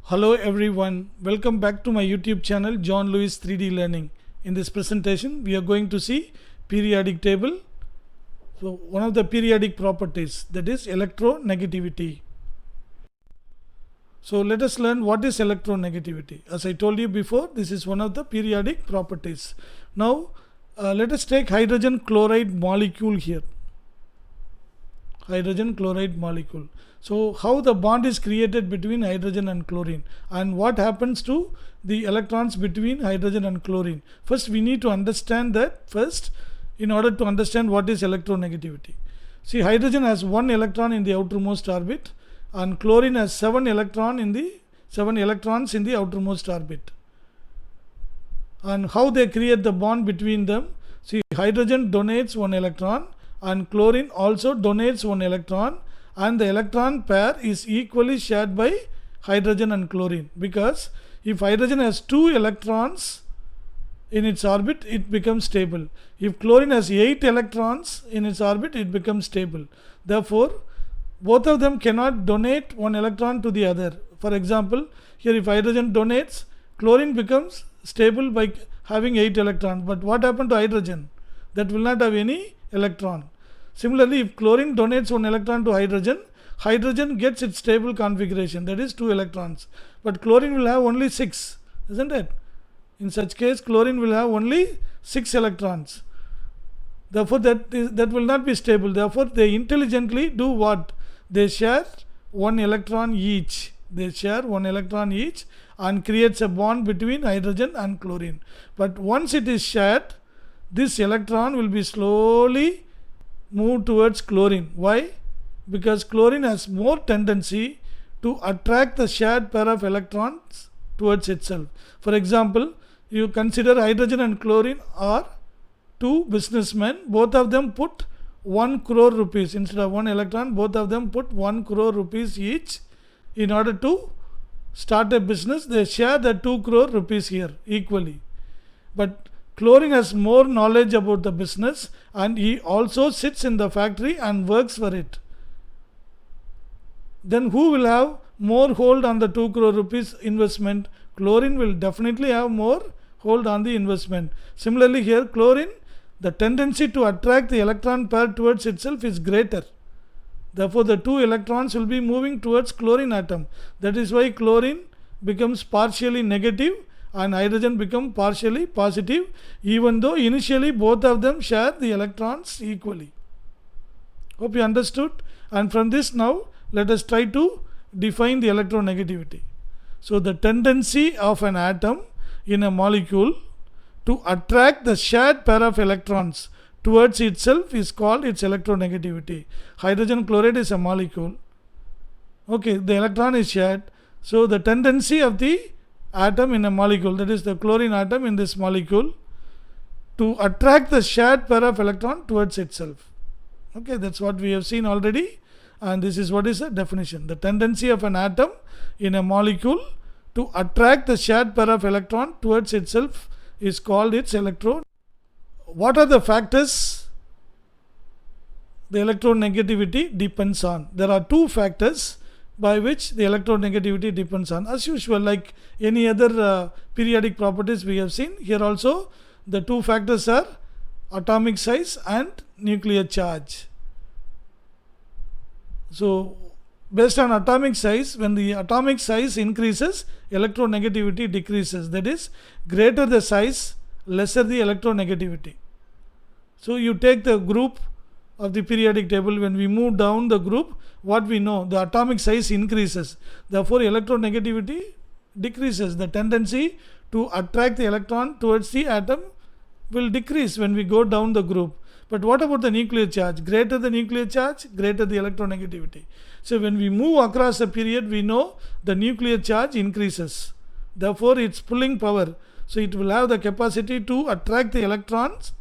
Hello everyone, welcome back to my YouTube channel John Lewis 3D Learning. In this presentation we are going to see periodic table. So one of the periodic properties, that is electronegativity. So let us learn what is electronegativity. As I told you before, this is one of the periodic properties. Now let us take hydrogen chloride molecule here. Hydrogen chloride molecule. So how the bond is created between hydrogen and chlorine, and what happens to the electrons between hydrogen and chlorine. First we need to understand that first in order to understand what is electronegativity. See, hydrogen has 1 electron in the outermost orbit and chlorine has 7 electrons in the outermost orbit. And how they create the bond between them? See, hydrogen donates 1 electron and chlorine also donates 1 electron, and the electron pair is equally shared by hydrogen and chlorine, because if hydrogen has 2 electrons in its orbit, it becomes stable. If chlorine has 8 electrons in its orbit, it becomes stable. Therefore both of them cannot donate 1 electron to the other. For example, here if hydrogen donates, chlorine becomes stable by having 8 electrons, but what happened to hydrogen? That will not have any electron. Similarly, if chlorine donates 1 electron to hydrogen, hydrogen gets its stable configuration, that is 2 electrons, but chlorine will have only 6, isn't it? In such case, chlorine will have only 6 electrons. Therefore that will not be stable. Therefore they intelligently do what? They share 1 electron each. They share 1 electron each and creates a bond between hydrogen and chlorine. But once it is shared, this electron will be slowly moved towards chlorine. Why? Because chlorine has more tendency to attract the shared pair of electrons towards itself. For example, you consider hydrogen and chlorine are 2 businessmen. Both of them put 1 crore rupees. Instead of 1 electron, both of them put 1 crore rupees each in order to start a business. They share the 2 crore rupees here equally. But chlorine has more knowledge about the business and he also sits in the factory and works for it. Then who will have more hold on the 2 crore rupees investment? Chlorine will definitely have more hold on the investment. Similarly here, chlorine, the tendency to attract the electron pair towards itself is greater. Therefore the 2 electrons will be moving towards chlorine atom. That is why chlorine becomes partially negative and hydrogen become partially positive, even though initially both of them share the electrons equally. Hope you understood. And from this now let us try to define the electronegativity. So the tendency of an atom in a molecule to attract the shared pair of electrons towards itself is called its electronegativity. Hydrogen chloride is a molecule. Okay, the electron is shared. So the tendency of the atom in a molecule, that is the chlorine atom in this molecule, to attract the shared pair of electron towards itself. Okay, that's what we have seen already, and this is what is the definition. The tendency of an atom in a molecule to attract the shared pair of electron towards itself is called its electron. What are the factors the electronegativity depends on? There are 2 factors by which the electronegativity depends on. As usual, like any other periodic properties we have seen, here also the 2 factors are atomic size and nuclear charge. So based on atomic size, when the atomic size increases, electronegativity decreases. That is, greater the size, lesser the electronegativity. So you take the group of the periodic table, when we move down the group, what we know, the atomic size increases, therefore electronegativity decreases. The tendency to attract the electron towards the atom will decrease when we go down the group. But what about the nuclear charge? Greater the nuclear charge, greater the electronegativity. So when we move across a period, we know the nuclear charge increases, therefore its pulling power, so it will have the capacity to attract the electrons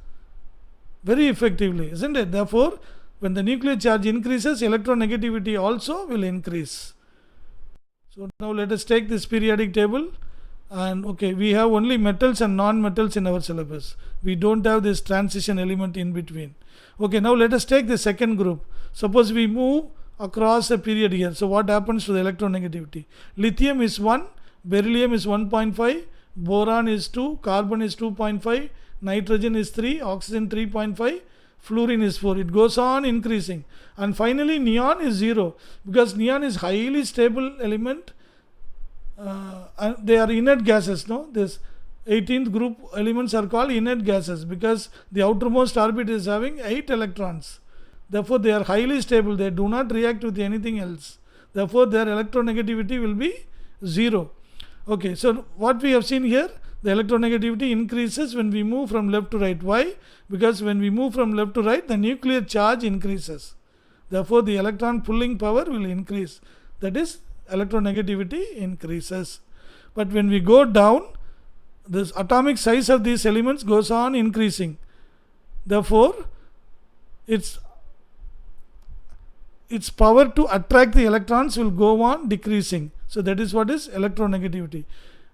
very effectively, isn't it? Therefore when the nuclear charge increases, electronegativity also will increase. So now let us take this periodic table, and okay, we have only metals and non-metals in our syllabus. We don't have this transition element in between. Okay, now let us take the second group. Suppose we move across a period here. So what happens to the electronegativity? Lithium is 1, beryllium is 1.5, boron is 2, carbon is 2.5, nitrogen is 3, oxygen 3.5, fluorine is 4. It goes on increasing, and finally neon is 0, because neon is highly stable element, and they are inert gases. No, this 18th group elements are called inert gases because the outermost orbit is having 8 electrons. Therefore they are highly stable, they do not react with anything else. Therefore their electronegativity will be 0. Okay, so what we have seen here, the electronegativity increases when we move from left to right. Why? Because when we move from left to right, the nuclear charge increases. Therefore the electron pulling power will increase. That is, electronegativity increases. But when we go down, the atomic size of these elements goes on increasing. Therefore its power to attract the electrons will go on decreasing. So that is what is electronegativity.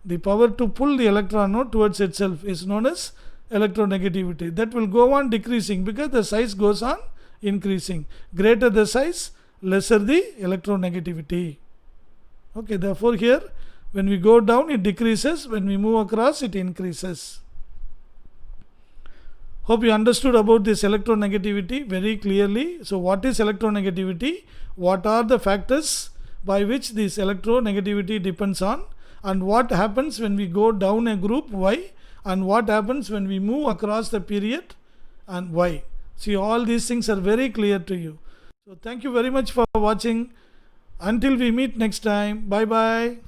The power to pull the electron towards itself is known as electronegativity. That will go on decreasing because the size goes on increasing. Greater the size, lesser the electronegativity. Okay, therefore here when we go down it decreases, when we move across it increases. Hope you understood about this electronegativity very clearly. So what is electronegativity? What are the factors by which this electronegativity depends on? And what happens when we go down a group, why? And what happens when we move across the period, and why? See, all these things are very clear to you. So thank you very much for watching. Until we meet next time, bye bye.